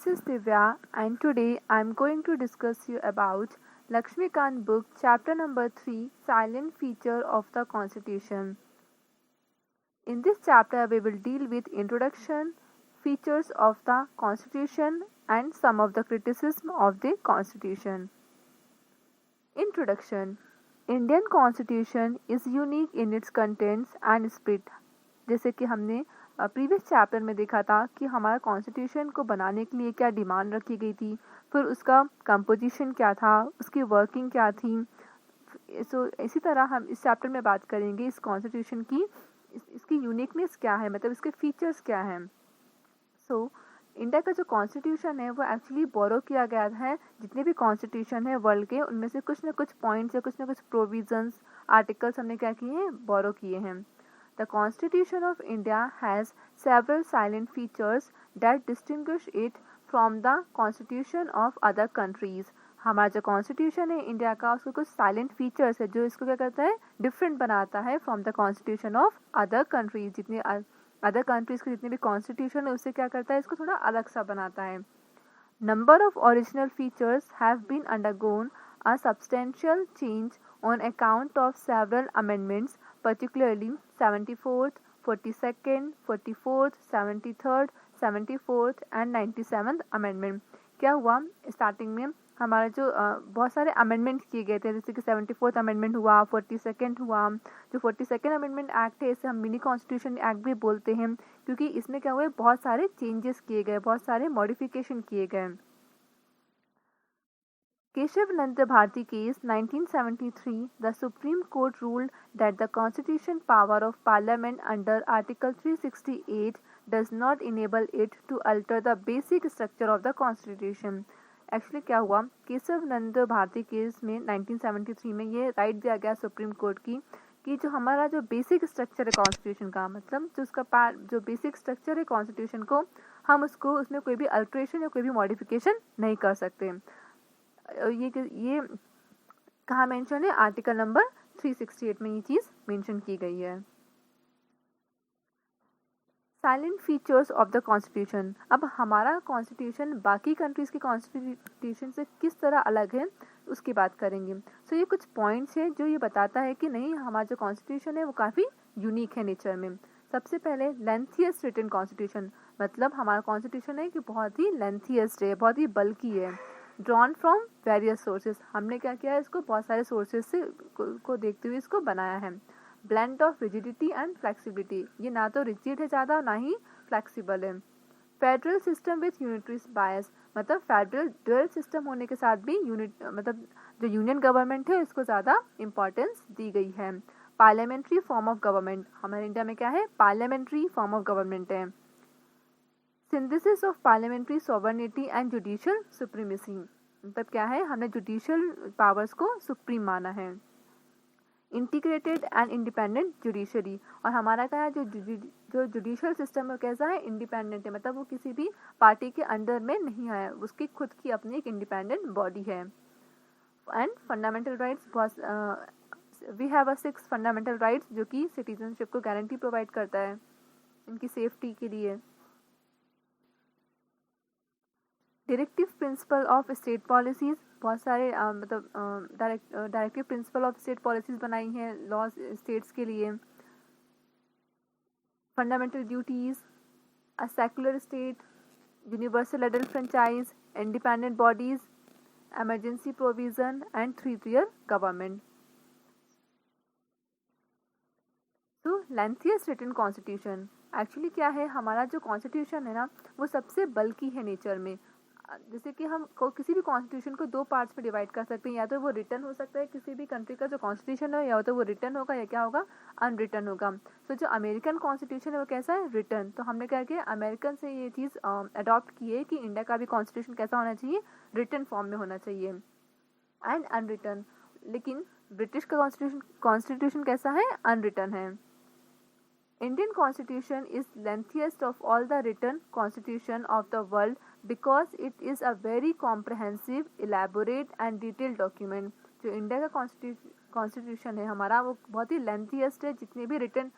this is Divya and today I am going to discuss you about Lakshmikant book chapter number 3 Silent Feature of the Constitution. In this chapter we will deal with introduction, features of the Constitution and some of the criticism of the Constitution. Introduction. Indian Constitution is unique in its contents and spirit. जैसे कि हमने previous chapter में देखा था कि हमारा constitution को बनाने के लिए क्या डिमांड रखी गई थी, फिर उसका कंपोजिशन क्या था, उसकी वर्किंग क्या थी. इसी तरह हम इस चैप्टर में बात करेंगे इस कॉन्स्टिट्यूशन की, इसकी यूनिकनेस क्या है, मतलब इसके फीचर्स क्या हैं. इंडिया का जो कॉन्स्टिट्यूशन है वो एक्चुअली बोरो किया गया है. जितने भी कॉन्स्टिट्यूशन है वर्ल्ड के, उनमें से कुछ ना कुछ पॉइंट्स या कुछ ना कुछ प्रोविजंस, आर्टिकल्स हमने क्या किए हैं, बोरो किए हैं. The Constitution of India has several silent features that distinguish it from the Constitution of other countries. हमारा जो कॉन्स्टिट्यूशन है इंडिया का, उसको कुछ साइलेंट फीचर्स है जो इसको क्या करता है, डिफरेंट बनाता है from the constitution of other countries. जितने अदर कंट्रीज के जितने भी कॉन्स्टिट्यूशन है उससे क्या करता है, इसको थोड़ा अलग सा बनाता है. Number of original features have been undergone a substantial change on account of several amendments, particularly 74th, 42nd, 44th, 73rd, 74th and 97th amendment. क्या हुआ, स्टार्टिंग में हमारा जो बहुत सारे अमेंडमेंट किए गए थे, जैसे कि 74th अमेंडमेंट हुआ, 42nd हुआ. जो 42nd अमेंडमेंट एक्ट है इसे हम मिनी कॉन्स्टिट्यूशन एक्ट भी बोलते हैं, क्योंकि इसमें क्या हुआ, बहुत सारे चेंजेस किए गए, बहुत सारे मॉडिफिकेशन किए गए. Keshav Nanda Bharti case 1973, the Supreme Court ruled that the constitution power of Parliament under Article 368 does not enable it to alter the basic structure of the Constitution. Actually क्या हुआ, केशव नंद Bharti case में 1973 में ये right दिया गया supreme court की कि जो हमारा जो बेसिक स्ट्रक्चर है कॉन्स्टिट्यूशन का, मतलब जो उसका जो बेसिक स्ट्रक्चर है कॉन्स्टिट्यूशन को, हम उसको उसमें कोई भी अल्ट्रेशन या कोई भी मॉडिफिकेशन नहीं कर सकते. ये कहाँ मेंशन है, आर्टिकल नंबर 368 में ये चीज़ मेंशन की गई है. Salient features of the constitution. अब हमारा कॉन्स्टिट्यूशन बाकी कंट्रीज के कॉन्स्टिट्यूशन से किस तरह अलग है उसकी बात करेंगे. ये कुछ पॉइंट्स है जो ये बताता है कि नहीं, हमारा जो कॉन्स्टिट्यूशन है वो काफ़ी यूनिक है नेचर में. सबसे पहले लेंथियस्ट रिटन कॉन्स्टिट्यूशन, मतलब हमारा कॉन्स्टिट्यूशन है कि बहुत ही लेंथियस्ट है, बहुत ही बल्कि है. ड्रॉन फ्रॉम वेरियस सोर्सेज, हमने क्या किया है, इसको बहुत सारे सोर्सेज से को देखते हुए इसको बनाया है. Blend of rigidity and flexibility, ये ना तो रिजिड है ज़्यादा ना ही फ्लेक्सिबल है. फेडरल सिस्टम विथ यूनिटरी बायस, मतलब फेडरल ड्यूअल सिस्टम होने के साथ भी मतलब जो यूनियन गवर्नमेंट है इसको ज़्यादा इंपॉर्टेंस दी गई है. पार्लियामेंट्री फॉर्म ऑफ गवर्नमेंट, हमारे इंडिया में क्या है, पार्लियामेंट्री फॉर्म ऑफ गवर्नमेंट है. Synthesis of parliamentary sovereignty and judicial supremacy, मतलब क्या है, हमने जुडिशियल पावर्स को सुप्रीम माना है. इंटीग्रेटेड एंड इंडिपेंडेंट जुडिशरी, और हमारा क्या है, जो जुडिशियल सिस्टम है कैसा है, इंडिपेंडेंट है, मतलब वो किसी भी पार्टी के अंडर में नहीं है, उसकी खुद की अपनी एक इंडिपेंडेंट बॉडी है. And fundamental rights, we have 6 fundamental rights जो कि सिटीजनशिप को गारंटी प्रोवाइड करता है इनकी सेफ्टी के लिए. Directive principle of state policies, बहुत सारे मतलब directive principle of state policies बनाई हैं लॉज स्टेट्स के लिए. Fundamental duties, a secular state, universal adult franchise, independent bodies, emergency provision and 3-tier government. Lengthiest written constitution, actually क्या है, हमारा जो कॉन्स्टिट्यूशन है ना वो सबसे बल्कि है नेचर में. जैसे कि हम किसी भी कॉन्स्टिट्यूशन को 2 पार्ट्स में डिवाइड कर सकते हैं, या तो वो रिटन हो सकता है किसी भी कंट्री का जो कॉन्स्टिट्यूशन है, या तो वो रिटन होगा या क्या होगा, अनरिटन होगा. जो अमेरिकन कॉन्स्टिट्यूशन है वो कैसा है, रिटन. तो हमने क्या किया, अमेरिकन से ये चीज़ अडॉप्ट की है कि इंडिया का भी कॉन्स्टिट्यूशन कैसा होना चाहिए, रिटन फॉर्म में होना चाहिए एंड अनरिटन. लेकिन ब्रिटिश का कॉन्स्टिट्यूशन कैसा है, अनरिटन है. Indian Constitution is lengthiest of all the written constitution of the world because it is a very comprehensive, elaborate and detailed document. जो इंडिया का कॉन्स्टिट्यूशन है हमारा वो बहुत ही लेंथीएस्ट है जितने भी रिटन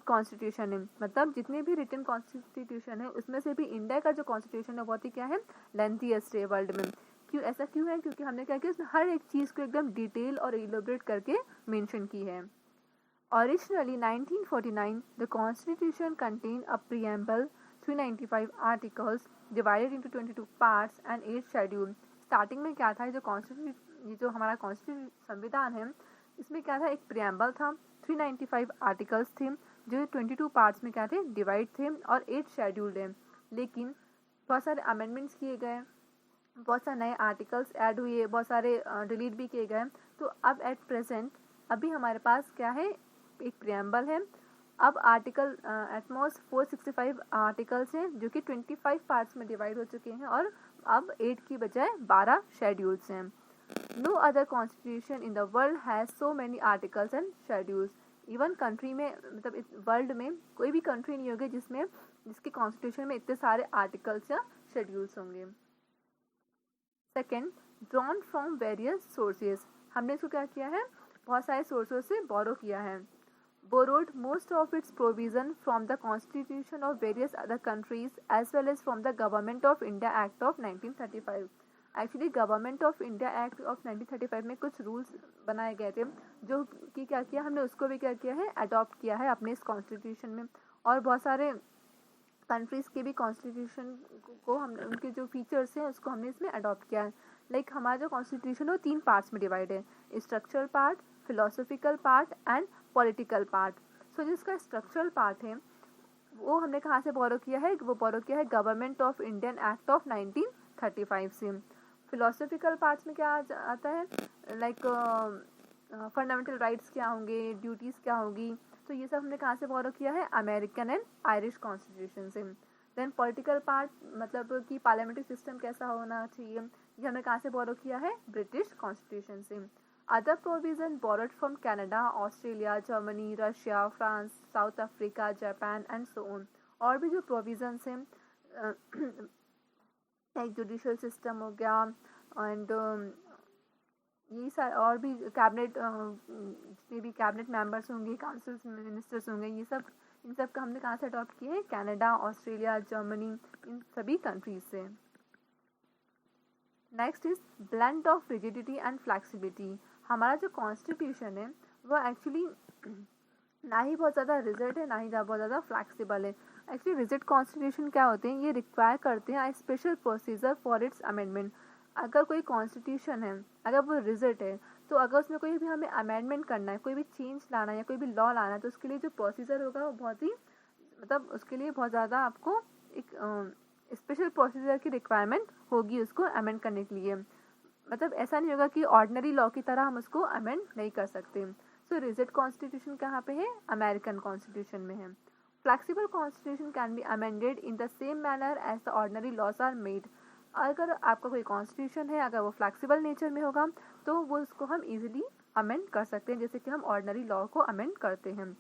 कॉन्स्टिट्यूशन है, मतलब जितने भी रिटन कॉन्स्टिट्यूशन है उसमें से भी इंडिया का जो कॉन्स्टिट्यूशन है बहुत ही क्या है, लेंथीएस्ट है वर्ल्ड में। क्यों ऐसा क्यों है? क्योंकि हमने क्या किया, उसमें हर एक चीज़ को एकदम डिटेल और इलोबरेट करके मेंशन की है। Originally 1949, the Constitution contained a preamble, 395 articles divided into 22 parts and 8 schedule। Starting में क्या था, ये जो हमारा कॉन्स्टिट्यूशन संविधान है, इसमें क्या था, एक प्रियम्बल था, 395 आर्टिकल्स थे जो 22 पार्ट्स में क्या थे, डिवाइड थे, और 8 शेड्यूल्ड है। लेकिन बहुत सारे अमेंडमेंट्स किए गए, बहुत सारे नए आर्टिकल्स ऐड हुए, बहुत सारे डिलीट भी किए गए। तो अब एट प्रेजेंट अभी हमारे पास क्या है, एक प्रियम्बल है। अब आर्टिकल एटमोस्ट 465 आर्टिकल्स हैं जो कि 25 पार्ट्स में डिवाइड हो चुके हैं, और अब 8 की बजाय 12 शेड्यूल्स हैं। No other constitution in the world has so many articles and schedules. Even country में, मतलब वर्ल्ड में कोई भी कंट्री नहीं होगी जिसके कॉन्स्टिट्यूशन में इतने सारे आर्टिकल्स या शेड्यूल्स होंगे। Second, drawn from various sources. हमने इसको क्या किया है, बहुत सारे सोर्सेज से बोरो किया है। borrowed most of its provision from the constitution of various other countries as well as from the Government of India Act of 1935। Actually government of India act of 1935 में कुछ रूल्स बनाए गए थे जो कि क्या किया हमने, उसको भी क्या किया है, अडॉप्ट किया है अपने इस कॉन्स्टिट्यूशन में। और बहुत सारे कंट्रीज़ के भी कॉन्स्टिट्यूशन को हमने, उनके जो फीचर्स हैं उसको हमने इसमें अडॉप्ट किया है। लाइक हमारा जो कॉन्स्टिट्यूशन है वो 3 पार्ट्स में डिवाइड है, structural part, philosophical part and political part. So जिसका स्ट्रक्चरल पार्ट है वो हमने कहाँ से बोरो किया है, वो बोरो किया है government of Indian act of 1935 से। फिलोसॉफिकल पार्ट्स में क्या आता है, लाइक फंडामेंटल राइट्स क्या होंगे, ड्यूटीज़ क्या होगी, तो ये सब हमने कहाँ से बोरो किया है, अमेरिकन एंड आयरिश कॉन्स्टिट्यूशन से। देन पॉलिटिकल पार्ट, मतलब कि पार्लियामेंट्री सिस्टम कैसा होना चाहिए, ये हमने कहाँ से बोरो किया है, ब्रिटिश कॉन्स्टिट्यूशन से। Other provision borrowed from Canada, Australia, Germany, Russia, France, south Africa, Japan and so on. और भी जो प्रोविजंस हैं, एक जुडिशियल सिस्टम हो गया, एंड ये सारे और भी कैबिनेट, जितने भी कैबिनेट मेंबर्स होंगे, काउंसिल मिनिस्टर्स होंगे, ये सब, इन सब का हमने कहाँ से अडॉप्ट किए हैं, कनाडा, ऑस्ट्रेलिया, जर्मनी, इन सभी कंट्रीज से। Next is blend of rigidity and flexibility. हमारा जो कॉन्स्टिट्यूशन है वो एक्चुअली ना ही बहुत ज़्यादा रिजिड है, ना ही बहुत ज़्यादा फ्लैक्सिबल है। एक्चुअली रिजिड कॉन्स्टिट्यूशन क्या होते हैं, ये रिक्वायर करते हैं special procedure for its amendment. अगर कोई कॉन्स्टिट्यूशन है, अगर वो रिजिड है, तो अगर उसमें कोई भी हमें अमेंडमेंट करना है, कोई भी चेंज लाना है या कोई भी लॉ लाना है, तो उसके लिए जो प्रोसीजर होगा वो बहुत ही, मतलब उसके लिए बहुत ज़्यादा आपको एक स्पेशल प्रोसीजर की रिक्वायरमेंट होगी उसको अमेंड करने के लिए। मतलब ऐसा नहीं होगा कि ऑर्डिनरी लॉ की तरह हम उसको अमेंड नहीं कर सकते। सो रिजिड कॉन्स्टिट्यूशन कहाँ पे है, अमेरिकन कॉन्स्टिट्यूशन में है। Flexible constitution can be amended in the same manner as the ordinary laws are made. अगर आपका कोई कॉन्स्टिट्यूशन है, अगर वो फ्लेक्सिबल नेचर में होगा तो वो उसको हम इजीली अमेंड कर सकते हैं, जैसे कि हम ऑर्डिनरी लॉ को अमेंड करते हैं।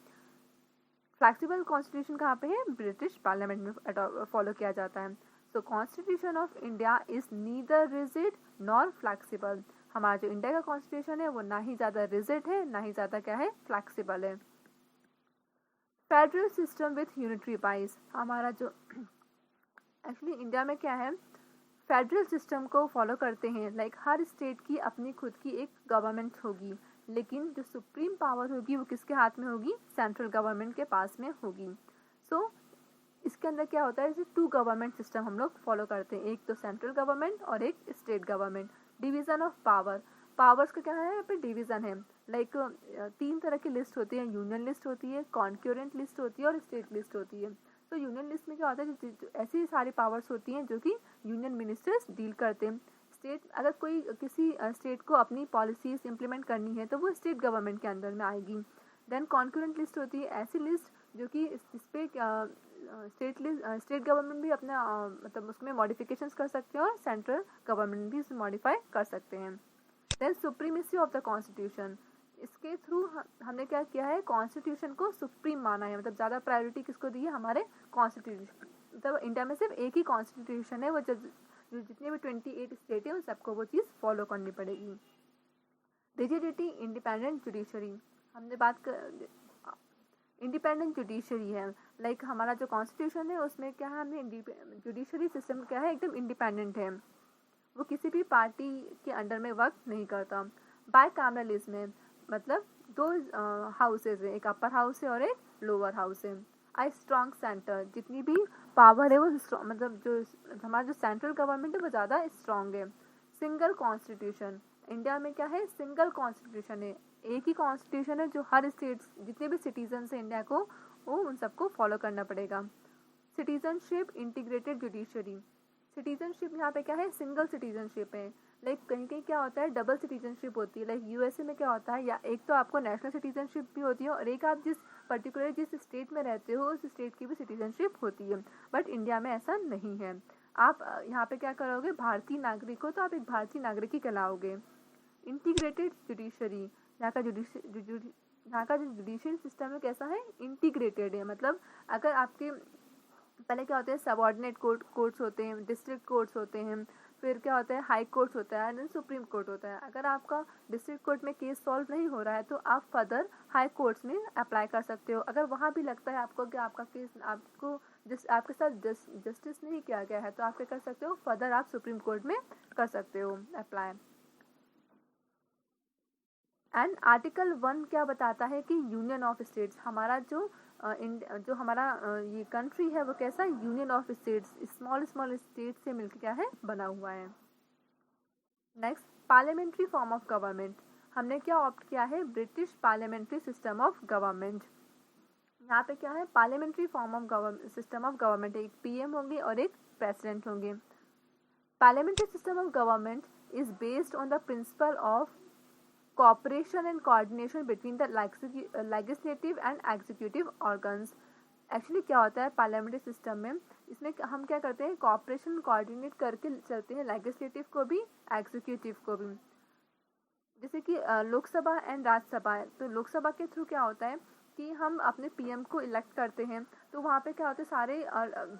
फ्लेक्सिबल कॉन्स्टिट्यूशन कहाँ पे है, ब्रिटिश पार्लियामेंट में फॉलो किया जाता है। So constitution of India is neither rigid nor flexible. हमारा जो इंडिया का कॉन्स्टिट्यूशन है वो ना ही ज़्यादा रिजिड है, ना ही ज़्यादा क्या है, फ्लेक्सिबल है। Federal system with unitary wise. हमारा जो एक्चुअली इंडिया में क्या है, फेडरल सिस्टम को फॉलो करते हैं। लाइक हर स्टेट की अपनी खुद की एक गवर्नमेंट होगी, लेकिन जो सुप्रीम पावर होगी वो किसके हाथ में होगी, सेंट्रल गवर्नमेंट के पास में होगी। सो इसके अंदर क्या होता है, जैसे 2 गवर्नमेंट सिस्टम हम लोग फॉलो करते हैं, एक तो सेंट्रल गवर्नमेंट और एक state government. Division of power, powers का क्या है, यहाँ पे डिवीज़न है। लाइक 3 तरह की लिस्ट होती है, यूनियन लिस्ट होती है, कॉन्क्यूरेंट लिस्ट होती है और स्टेट लिस्ट होती है। तो यूनियन लिस्ट में क्या होता है, जो ऐसी सारी पावर्स होती हैं जो कि यूनियन मिनिस्टर्स डील करते हैं। स्टेट, अगर कोई किसी स्टेट को अपनी पॉलिसीज इंप्लीमेंट करनी है तो वो स्टेट गवर्नमेंट के अंदर में आएगी। देन कॉन्क्यूरेंट लिस्ट होती है ऐसी लिस्ट जो कि इस पे स्टेट गवर्नमेंट भी अपना मतलब उसमें मॉडिफिकेशंस कर सकते हैं और सेंट्रल गवर्नमेंट भी उसे मॉडिफाई कर सकते हैं। Then supremacy of the constitution, इसके थ्रू हमने क्या किया है, कॉन्स्टिट्यूशन को सुप्रीम माना है, मतलब ज़्यादा प्रायोरिटी किसको दी है, हमारे कॉन्स्टिट्यूशन। मतलब इंडिया में सिर्फ एक ही कॉन्स्टिट्यूशन है, वो जो जितने भी 28 स्टेट है उन सबको वो चीज़ फॉलो करनी पड़ेगी। रिजिडिटी, इंडिपेंडेंट जुडिशरी, हमने बात कर इंडिपेंडेंट जुडिशरी है, लाइक हमारा जो कॉन्स्टिट्यूशन है उसमें क्या है, हमने जुडिशरी सिस्टम क्या है, एकदम इंडिपेंडेंट है, वो किसी भी पार्टी के अंडर में वर्क नहीं करता। बायकैमरलिज्म है, मतलब दो हाउसेज है, एक अपर हाउस है और एक लोअर हाउस है। आई स्ट्रॉन्ग सेंटर, जितनी भी पावर है वो मतलब जो हमारा जो सेंट्रल गवर्नमेंट है वो ज़्यादा स्ट्रॉन्ग है। सिंगल कॉन्स्टिट्यूशन, इंडिया में क्या है, सिंगल कॉन्स्टिट्यूशन है, एक ही कॉन्स्टिट्यूशन है जो हर स्टेट्स जितने भी सिटीजन है इंडिया को, वो उन सबको फॉलो करना पड़ेगा। सिटीजनशिप इंटीग्रेटेड जुडिशरी, सिटीजनशिप यहाँ पे क्या है, सिंगल सिटीजनशिप है, लाइक कहीं कहीं क्या होता है डबल सिटीजनशिप होती है, लाइक यूएसए में क्या होता है, या एक तो आपको नेशनल सिटीजनशिप भी होती है और एक आप जिस पर्टिकुलर जिस स्टेट में रहते हो उस स्टेट की भी सिटीजनशिप होती है, बट इंडिया में ऐसा नहीं है। आप यहाँ पे क्या करोगे, भारतीय नागरिक हो तो आप एक भारतीय नागरिक ही कहलाओगे। इंटीग्रेटेड जुडिशरी, यहाँ का यहाँ का जो जुडिशियल सिस्टम है कैसा है, इंटीग्रेटेड है, मतलब अगर आपके पहले क्या होते हैं, सबऑर्डिनेट कोर्ट्स होते हैं, डिस्ट्रिक्ट कोर्ट्स होते हैं, फिर क्या होता है, हाई कोर्ट्स होता है, देन सुप्रीम कोर्ट होता है। अगर आपका डिस्ट्रिक्ट कोर्ट में केस सॉल्व नहीं हो रहा है तो आप फर्दर हाई कोर्ट्स में अप्लाई कर सकते हो। अगर वहाँ भी लगता है आपको कि आपका केस आपको आपके साथ जस्टिस नहीं किया गया है तो आप क्या कर सकते हो, फर्दर आप सुप्रीम कोर्ट में कर सकते हो अप्लाई। एंड आर्टिकल 1 क्या बताता है कि यूनियन ऑफ स्टेट्स, हमारा जो हमारा ये कंट्री है वो कैसा, union of states, small small state से मिलकर क्या है, बना हुआ है। Next, parliamentary form of government, हमने क्या ऑप्ट किया है, British parliamentary system of government. यहाँ पे क्या है, parliamentary form of system of government, एक पीएम होंगे और एक प्रेसिडेंट होंगे। Parliamentary system of government is based on the principle of cooperation and coordination between the legislative and executive organs। Actually क्या होता है पार्लियामेंट्री सिस्टम में, इसमें हम क्या करते हैं, कॉपरेशन कोऑर्डिनेट करके चलते हैं, लेजिस्लेटिव को भी एग्जीक्यूटिव को भी। जैसे कि लोकसभा एंड राज्यसभा है, तो लोकसभा के थ्रू क्या होता है कि हम अपने पीएम को इलेक्ट करते हैं, तो वहाँ पे क्या होता है, सारे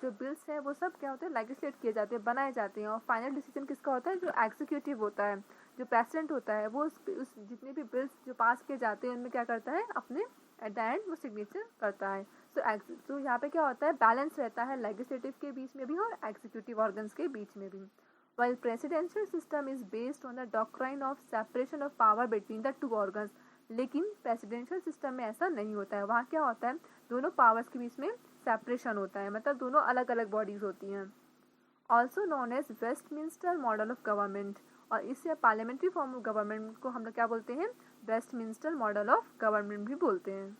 जो बिल्स हैं वो सब क्या होते हैं, लेजिस्लेट किए जाते हैं, बनाए जाते हैं, और फाइनल डिसीजन किसका होता है, जो एग्जीक्यूटिव होता है, जो प्रेसिडेंट होता है, वो उस जितने भी बिल्स जो पास किए जाते हैं उनमें क्या करता है, अपने एट द एंड वो सिग्नेचर करता है। तो यहाँ पे क्या होता है, बैलेंस रहता है लेजिस्लेटिव के बीच में भी और एग्जीक्यूटिव ऑर्गन्स के बीच में भी। While presidential system is based on the doctrine of separation of power between the two organs, लेकिन प्रेसिडेंशियल सिस्टम में ऐसा नहीं होता है, वहाँ क्या होता है, दोनों पावर्स के बीच में सेपरेशन होता है, मतलब दोनों अलग अलग बॉडीज होती हैं। Also known as Westminster model of government, और इससे पार्लियामेंट्री फॉर्म ऑफ गवर्नमेंट को हम लोग क्या बोलते हैं, वेस्टमिंस्टर मॉडल ऑफ गवर्नमेंट भी बोलते हैं।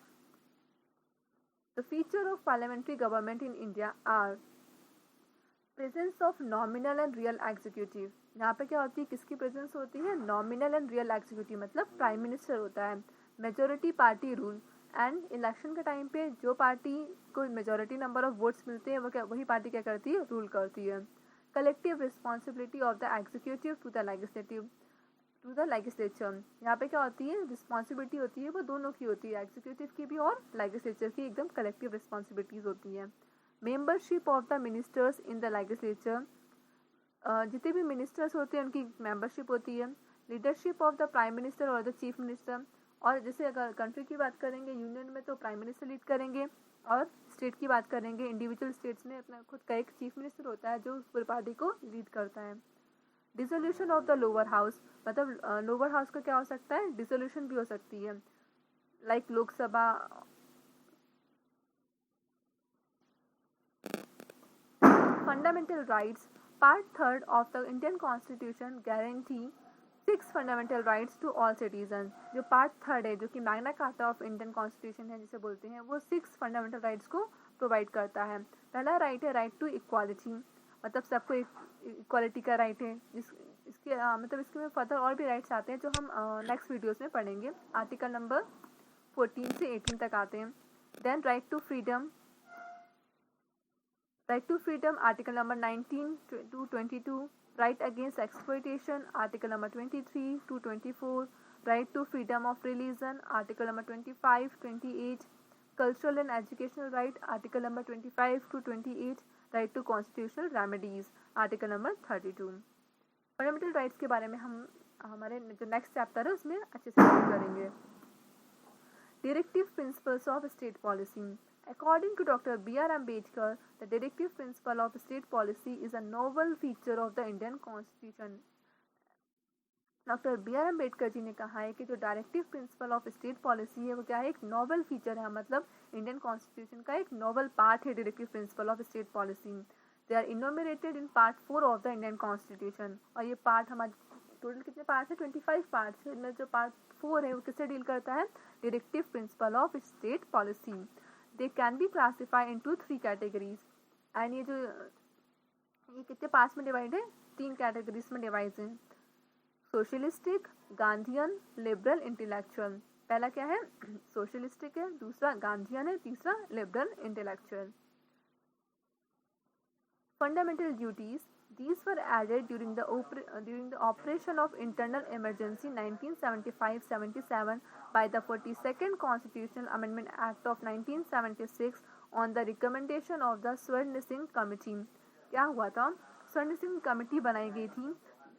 The feature of parliamentary government in India are presence of nominal and real executive, यहाँ पे क्या होती है, किसकी प्रेजेंस होती है, नॉमिनल एंड रियल एग्जीक्यूटिव, मतलब प्राइम मिनिस्टर होता है। Majority party rule, and election के टाइम पे जो पार्टी को मेजोरिटी नंबर ऑफ वोट्स मिलते हैं वही पार्टी क्या करती है, रूल करती है। Collective responsibility of the executive to the legislature, यहाँ पे क्या होती है, रिस्पॉन्सिबिलिटी होती है वो दोनों की होती है, एग्जीक्यूटिव की भी और लेजिस्लेचर की, एकदम कलेक्टिव रिस्पॉन्सिबिलिटीज होती है। Membership of the ministers in the legislature, जितने भी मिनिस्टर्स होते हैं उनकी मेंबरशिप होती है। Leadership of the prime minister और द चीफ मिनिस्टर, और जैसे अगर कंट्री की बात करेंगे यूनियन में तो प्राइम मिनिस्टर लीड करेंगे, और स्टेट की बात करेंगे इंडिविजुअल स्टेट्स में अपना खुद का एक चीफ मिनिस्टर होता है जो पूरी पार्टी को लीड करता है। Dissolution of the lower house, मतलब लोअर हाउस का क्या हो सकता है, डिसोल्यूशन भी हो सकती है, like Lok Sabha. Fundamental rights, part 3 of the Indian constitution guarantee 6 fundamental rights to all citizen, जो पार्ट 3 है, जो कि magna carta of Indian constitution है जिसे बोलते हैं, वो 6 फंडामेंटल राइट्स को प्रोवाइड करता है। पहला राइट है राइट टू इक्वालिटी, मतलब सबको इक्वालिटी का राइट है, मतलब इसके में फर्दर और भी राइट्स आते हैं जो हम नेक्स्ट वीडियोस में पढ़ेंगे। आर्टिकल नंबर 14 से 18 तक आते हैं। Then right to freedom, article number 19 to 22, right against exploitation, article number 23 to 24, right to freedom of religion, article number 25, 28, cultural and educational right, article number 25 to 28, right to constitutional remedies, article number 32। Fundamental rights के बारे में हम हमारे जो next chapter है उसमें अच्छे से बात करेंगे। Directive principles of state policy. According to Dr. B.R. Ambedkar, the directive principle of state policy is a novel feature of the Indian Constitution. Doctor B R Ambedkar ji ने कहा है कि जो directive principle of state policy है वो क्या है, एक नोवेल फीचर है, मतलब इंडियन कॉन्स्टिट्यूशन का एक नोवेल पार्ट है directive principle of state policy. They are enumerated in part 4 of the Indian constitution. और ये पार्ट हमारे टोटल कितने पार्ट है, 25 पार्ट है। इनमें जो पार्ट 4 है वो किससे डील करता है, directive principle of state policy. They can be classified into 3 categories. And ये कितने पार्ट्स में डिवाइड है, 3 कैटेगरीज में डिवाइड है, सोशलिस्टिक, गांधीयन, लिबरल, इंटेलेक्चुअल। पहला क्या है, सोशलिस्टिक है, दूसरा गांधीयन है, तीसरा liberal intellectual. Fundamental duties, these were added during the operation of internal emergency 1975-77 by the 42nd Constitutional Amendment Act of 1976 on the recommendation of the स्वर्ण Singh committee. क्या हुआ था, स्वर्ण सिंह कमेटी बनाई गई थी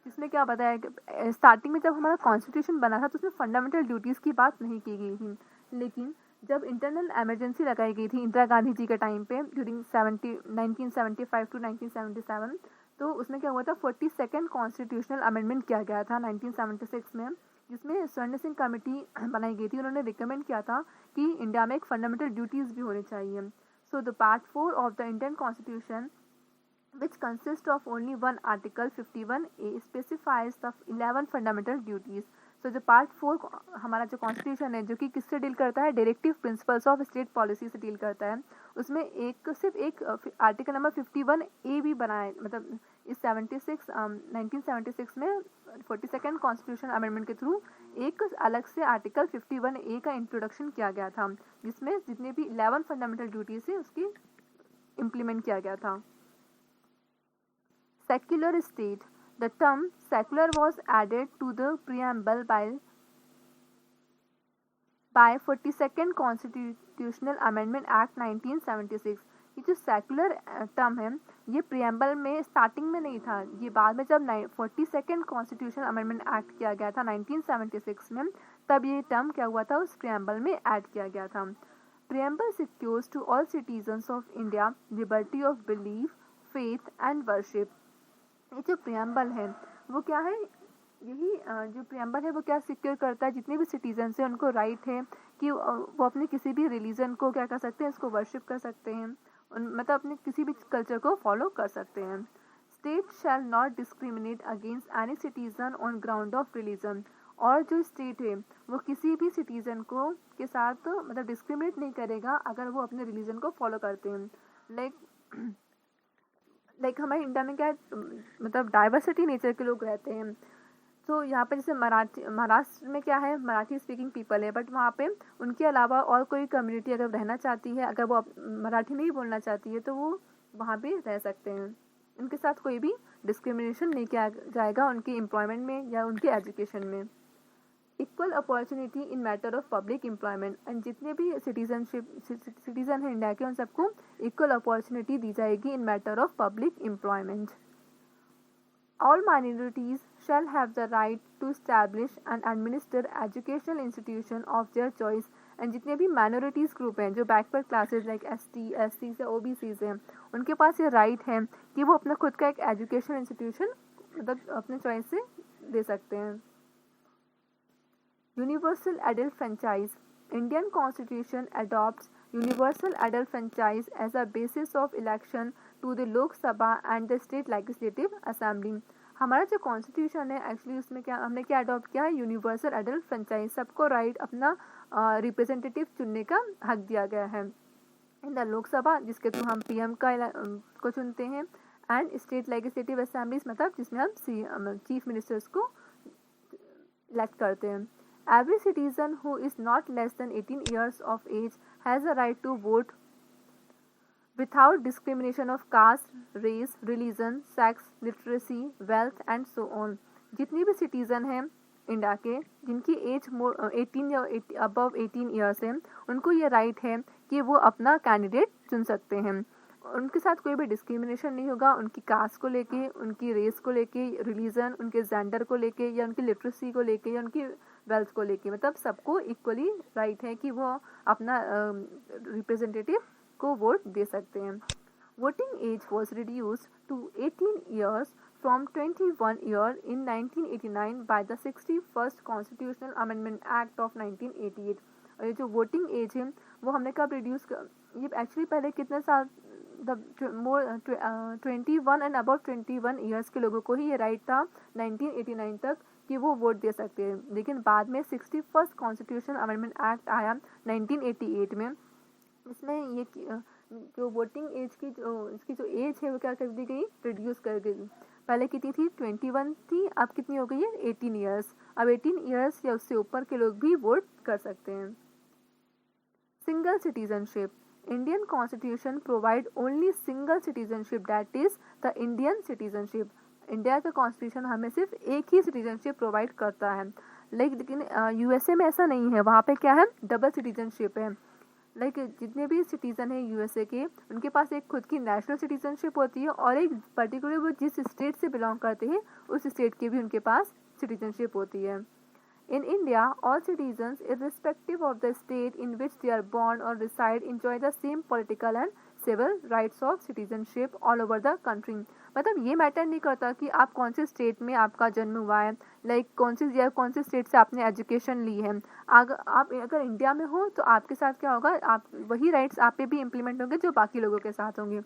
जिसमें क्या बताया, स्टार्टिंग में जब हमारा कॉन्स्टिट्यूशन बना था तो उसमें फंडामेंटल ड्यूटीज़ की बात नहीं की गई थी, लेकिन जब इंटरनल एमरजेंसी लगाई गई थी इंदिरा गांधी जी के टाइम पे ड्यूरिंग 1975 टू 1977, तो उसमें क्या हुआ था, 42nd कॉन्स्टिट्यूशनल अमेंडमेंट किया गया था 1976 में, जिसमें स्वर्ण सिंह कमेटी बनाई गई थी। उन्होंने रिकमेंड किया था कि इंडिया में एक फंडामेंटल ड्यूटीज़ भी होनी चाहिए। So the part 4 of the Indian constitution which consists of only one article 51A specifies the 11 fundamental duties। तो जो पार्ट 4 हमारा जो कॉन्स्टिट्यूशन है जो कि किससे डील करता है, directive principles of state policy से डील करता है, उसमें सिर्फ एक आर्टिकल नंबर 51A भी बनाया, मतलब इस 1976 में 42nd कॉन्स्टिट्यूशन अमेंडमेंट के थ्रू एक अलग से आर्टिकल 51A का इंट्रोडक्शन किया गया था, जिसमें जितने भी 11 फंडामेंटल ड्यूटीज है उसकी इम्प्लीमेंट किया गया था। Secular state. The term secular was added to the preamble by 42nd Constitutional Amendment Act 1976। ये जो सेक्युलर टर्म है ये प्रियम्बल में स्टार्टिंग में नहीं था, ये बाद में जब 42nd कॉन्स्टिट्यूशन अमेंडमेंट एक्ट किया गया था 1976 में, तब ये टर्म क्या हुआ था, उस प्रियम्बल में ऐड किया गया था। Preamble secures to all citizens of India liberty of belief, faith and worship. ये जो प्रियम्बल है वो क्या है, यही जो प्रियम्बल है वो क्या सिक्योर करता है, जितने भी सिटीजन्स हैं उनको राइट है कि वो अपने किसी भी रिलीजन को क्या कर सकते हैं, इसको वर्शिप कर सकते हैं, मतलब अपने किसी भी कल्चर को फॉलो कर सकते हैं। State shall not discriminate against any citizen on ground of religion. और जो स्टेट है वो किसी भी सिटीजन को के साथ मतलब डिस्क्रिमिनेट नहीं करेगा अगर वो अपने रिलीजन को फॉलो करते हैं। लाइक हमारे इंडिया में क्या है, मतलब डाइवर्सिटी नेचर के लोग रहते हैं। तो यहाँ पे जैसे महाराष्ट्र में क्या है, मराठी स्पीकिंग पीपल है, बट वहाँ पे उनके अलावा और कोई कम्युनिटी अगर रहना चाहती है, अगर वो मराठी नहीं बोलना चाहती है तो वो वहाँ पे रह सकते हैं। उनके साथ कोई भी डिस्क्रिमिनेशन नहीं किया जाएगा उनके एम्प्लॉयमेंट में या उनके एजुकेशन में। Equal opportunity in matter of public employment, and जितने भी सिटीजन हैं इंडिया के उन सबको इक्वल अपॉर्चुनिटी दी जाएगी in matter of public employment. All minorities shall have the right to establish and administer educational institution of their choice. And जितने भी माइनॉरिटीज ग्रुप हैं जो backward classes like ST, SC से OBCs हैं, उनके पास ये राइट है कि वो अपना खुद का एक एजुकेशनल इंस्टीट्यूशन मतलब अपने चॉइस से दे सकते हैं। Universal adult franchise. Indian Constitution adopts universal adult franchise as a basis of election to the Lok Sabha and the State Legislative Assembly। हमारा जो कॉन्स्टिट्यूशन है एक्चुअली उसमें क्या हमने क्या अडॉप्ट किया है, यूनिवर्सल एडल्ट फ्रेंचाइज, सबको राइट अपना रिप्रेजेंटेटिव चुनने का हक दिया गया है। इन द लोकसभा जिसके थ्रू हम PM को चुनते हैं, एंड स्टेट लेजिस्लेटिव असेंबलीज मतलब जिसमें हम चीफ मिनिस्टर्स को इलेक्ट करते हैं। Every citizen who is not less than 18 years of age has a right to vote without discrimination of caste, race, religion, sex, literacy, wealth and so on। जितनी भी citizen हैं India के जिनकी as 18 या above 18 years है, उनको ये right है कि वो अपना कैंडिडेट चुन सकते हैं। उनके साथ कोई भी डिस्क्रिमिनेशन नहीं होगा उनकी कास्ट को लेके, उनकी रेस को लेके, रिलीजन, उनके जेंडर को लेके या उनकी लिटरेसी को लेके या उनकी वेल्थ को लेके, मतलब सबको इक्वली राइट है कि वो अपना रिप्रेजेंटेटिव को वोट दे सकते हैं। Voting age was reduced to 18 years from 21 year in 1989 by the 61st Constitutional Amendment Act of 1988। और ये जो वोटिंग एज है वो हमने कब रिड्यूस ये एक्चुअली पहले कितने साल, मोर 21 एंड अबव 21 ईयर्स के लोगों को ही ये राइट था 1989 तक कि वो वोट दे सकते हैं, लेकिन बाद में 61st कॉन्स्टिट्यूशनल अमेंडमेंट एक्ट आया 1988 में। इसमें ये जो वोटिंग एज की इसकी जो एज है वो क्या कर दी गई, रिड्यूस कर गई। पहले कितनी थी, 21 थी, अब कितनी हो गई है, 18 ईयर्स। अब 18 ईयर्स या उससे ऊपर के लोग भी वोट कर सकते हैं। Single citizenship, Indian constitution provide only single citizenship, that is the Indian citizenship. India का कॉन्स्टिट्यूशन हमें सिर्फ एक ही सिटीजनशिप प्रोवाइड करता है, लेकिन यूएसए में ऐसा नहीं है, वहाँ पे क्या है, डबल सिटीजनशिप है। जितने भी सिटीजन हैं यूएसए के, उनके पास एक खुद की नेशनल सिटीजनशिप होती है और एक पर्टिकुलर वो जिस स्टेट से बिलोंग करते हैं उस स्टेट की भी उनके पास सिटीजनशिप होती है। In India, all citizens, irrespective of the state in which they are born or reside, enjoy the same political and civil rights of citizenship all over the country। मतलब ये मैटर नहीं करता कि आप कौन से स्टेट में आपका जन्म हुआ है, कौन से स्टेट से आपने एजुकेशन ली है। आप अगर इंडिया में हो तो आपके साथ क्या होगा, आप वही राइट्स आप पे भी इम्प्लीमेंट होंगे जो बाकी लोगों के साथ होंगे।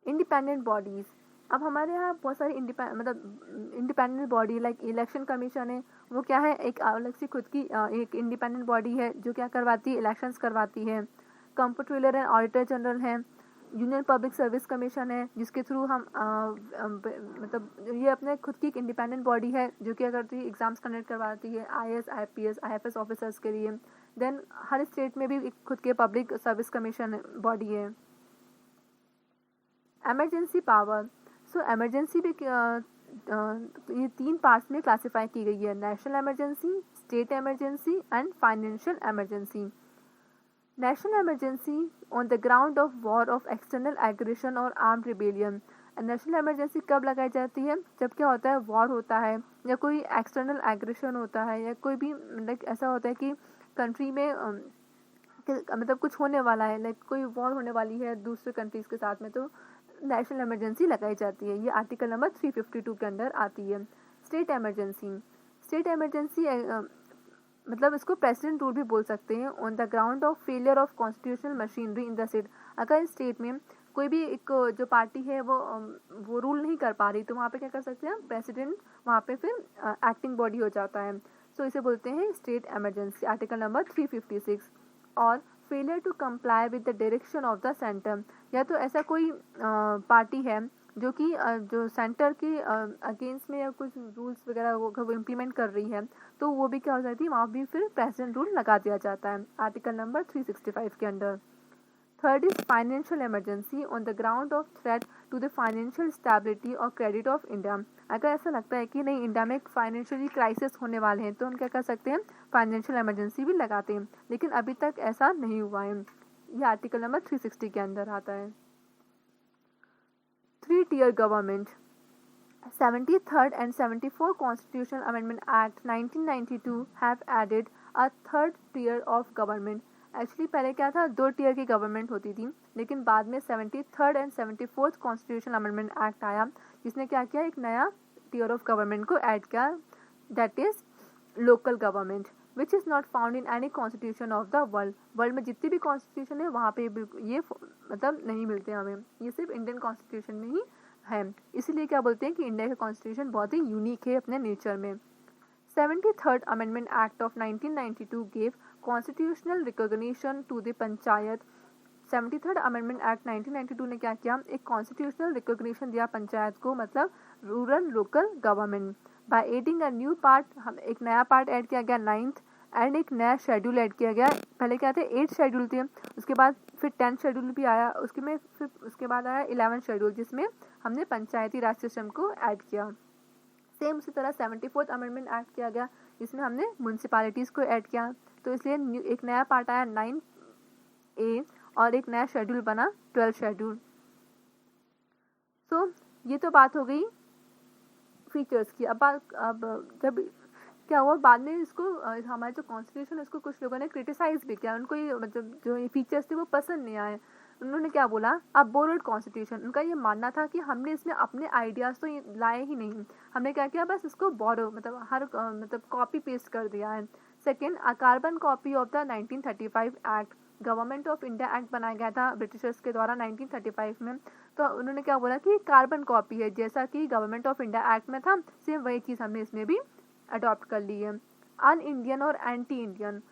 इंडिपेंडेंट बॉडीज, अब हमारे यहाँ बहुत सारी इंडिपेंडेंट बॉडी इलेक्शन कमीशन है, वो क्या है, एक अलग सी खुद की एक इंडिपेंडेंट बॉडी है जो क्या करवाती है, इलेक्शंस करवाती है। कंप्ट्रोलर एंड ऑडिटर जनरल है। यूनियन पब्लिक सर्विस कमीशन है जिसके थ्रू हम ये अपने खुद की एक इंडिपेंडेंट बॉडी है जो क्या करती है, एग्जाम्स कंडक्ट करवाती है IAS IPS IFS ऑफिसर्स के लिए। देन हर स्टेट में भी एक खुद के पब्लिक सर्विस कमीशन बॉडी है। एमरजेंसी पावर, एमरजेंसी भी ये 3 पार्ट्स में क्लासिफाई की गई है, national emergency, state emergency and financial emergency. National emergency on the ground of war of external aggression और आर्म्ड रिबेलियन। नेशनल इमरजेंसी कब लगाई जाती है, जब क्या होता है, वॉर होता है या कोई एक्सटर्नल एग्रेशन होता है या कोई भी ऐसा होता है कि कंट्री में मतलब कुछ होने वाला है, कोई वॉर होने वाली है दूसरे कंट्रीज के साथ में, तो नेशनल इमरजेंसी लगाई जाती है। ये आर्टिकल नंबर 352 के अंदर आती है। स्टेट इमरजेंसी मतलब इसको प्रेसिडेंट रूल भी बोल सकते हैं। On the ground of failure of constitutional machinery in the state, अगर स्टेट में कोई भी एक जो पार्टी है वो रूल नहीं कर पा रही तो वहाँ पे क्या कर सकते हैं, प्रेसिडेंट वहाँ पे फिर एक्टिंग बॉडी हो जाता है, सो इसे बोलते हैं स्टेट इमरजेंसी, आर्टिकल नंबर 356। और failure to comply with the direction of the centre, या तो ऐसा कोई पार्टी है जो कि जो सेंटर के अगेंस्ट में या कुछ रूल्स वगैरह वो इम्प्लीमेंट कर रही है तो वो भी क्या हो जाती है, वहाँ भी फिर प्रेसिडेंट रूल लगा दिया जाता है, आर्टिकल नंबर 365 के अंदर। Third is financial emergency on the ground of threat to the financial stability और क्रेडिट ऑफ इंडिया। अगर ऐसा लगता है कि नहीं इंडिया में एक फाइनेंशियली क्राइसिस होने वाले हैं तो हम क्या कर सकते हैं, फाइनेंशियल इमरजेंसी भी लगाते हैं, लेकिन अभी तक ऐसा नहीं हुआ है। ये आर्टिकल नंबर 360 के अंदर आता है। 3-tier government, 73rd and 74th Constitutional Amendment Act 1992 have added a third tier of government। Actually पहले क्या था, 2 टीयर की गवर्नमेंट होती थी, लेकिन बाद में 73rd and 74th constitutional amendment act आया जिसने क्या किया, एक नया टियर ऑफ गवर्नमेंट को ऐड किया, that is local government, which is not found in any constitution of the world में जितनी भी कॉन्स्टिट्यूशन है वहाँ पे ये मतलब नहीं मिलते हमें, ये सिर्फ इंडियन कॉन्स्टिट्यूशन में ही है। इसीलिए क्या बोलते हैं कि इंडिया का कॉन्स्टिट्यूशन बहुत ही यूनिक है अपने नेचर में। 73rd Amendment Act of 1992 gave constitutional recognition to the panchayat. 73rd Amendment Act 1992 ने क्या किया, एक कॉन्स्टिट्यूशनल रिकोगनीशन दिया पंचायत को, मतलब rural local government, by adding a new part, हम एक नया पार्ट ऐड किया गया 9th, एंड एक नया शेड्यूल ऐड किया गया। पहले क्या थे 8 शेड्यूल थे, उसके बाद फिर 10th शेड्यूल भी आया, उसके बाद आया 11th शेड्यूल जिसमें हमने पंचायती राज सिस्टम को ऐड किया। सेम उसी तरह 74th अमेंडमेंट एक्ट किया गया जिसमें हमने म्यूनसिपैलिटीज़ को ऐड किया, तो इसलिए एक नया पार्ट आया 9A और एक नया शेड्यूल बना 12 शेड्यूल। सो ये तो बात हो गई फीचर्स की। अब जब क्या हुआ बाद में इसको हमारा जो कॉन्स्टिट्यूशन उसको कुछ लोगों ने क्रिटिसाइज भी किया, उनको ये मतलब जो ये फीचर्स थे वो पसंद नहीं आए। उन्होंने क्या बोला, अब बोरोड कॉन्स्टिट्यूशन, उनका ये मानना था कि हमने इसमें अपने आइडियाज़ तो ये लाए ही नहीं, हमने क्या किया बस इसको बोरो मतलब हर मतलब कॉपी पेस्ट कर दिया है। Second, carbon copy of the 1935 act, government of India act बनाया गया था ब्रिटिशर्स के द्वारा 1935 में। तो उन्होंने क्या बोला कि कार्बन कॉपी है, जैसा कि गवर्नमेंट ऑफ इंडिया एक्ट में था सेम वही चीज़ हमने इसमें भी अडॉप्ट कर ली है। अन इंडियन और एंटी इंडियन,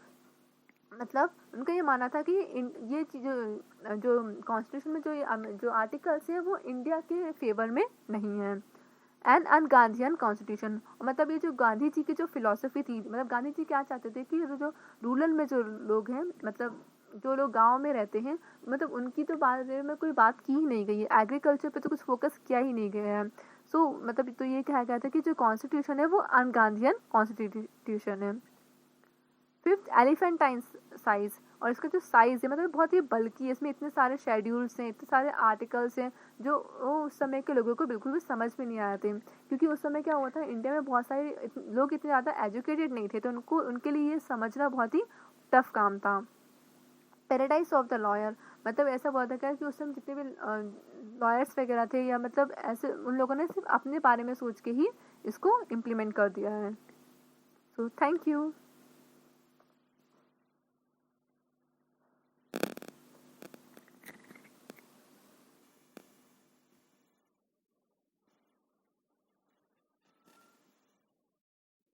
मतलब उनका ये मानना था कि ये चीज जो कॉन्स्टिट्यूशन में जो आर्टिकल्स हैं वो इंडिया के फेवर में नहीं है। एंड अन गांधीयन कॉन्स्टिट्यूशन, मतलब ये जो गांधी जी की जो फिलॉसफी थी, मतलब गांधी जी क्या चाहते थे कि जो रूरल में जो लोग हैं, मतलब जो लोग गांव में रहते हैं, मतलब उनकी तो बारे में कोई बात की ही नहीं गई है, एग्रीकल्चर पे तो कुछ फोकस किया ही नहीं गया है। सो मतलब तो ये कहा गया था कि जो कॉन्स्टिट्यूशन है वो अन गांधीयन कॉन्स्टिट्यूशन है। फिफ्थ, एलिफेंटाइन साइज, और इसका जो साइज है मतलब बहुत ही बल्कि है, इसमें इतने सारे शेड्यूल्स हैं, इतने सारे आर्टिकल्स हैं जो उस समय के लोगों को बिल्कुल भी समझ में नहीं आए थे, क्योंकि उस समय क्या हुआ था, इंडिया में बहुत सारे लोग इतने ज़्यादा एजुकेटेड नहीं थे, तो उनके लिए ये समझना बहुत ही टफ काम था। पैराडाइज ऑफ द लॉयर, मतलब ऐसा हुआ था क्या कि उस समय जितने भी लॉयर्स वगैरह थे या मतलब ऐसे उन लोगों ने सिर्फ अपने बारे में सोच के ही इसको इम्प्लीमेंट कर दिया है। So thank you.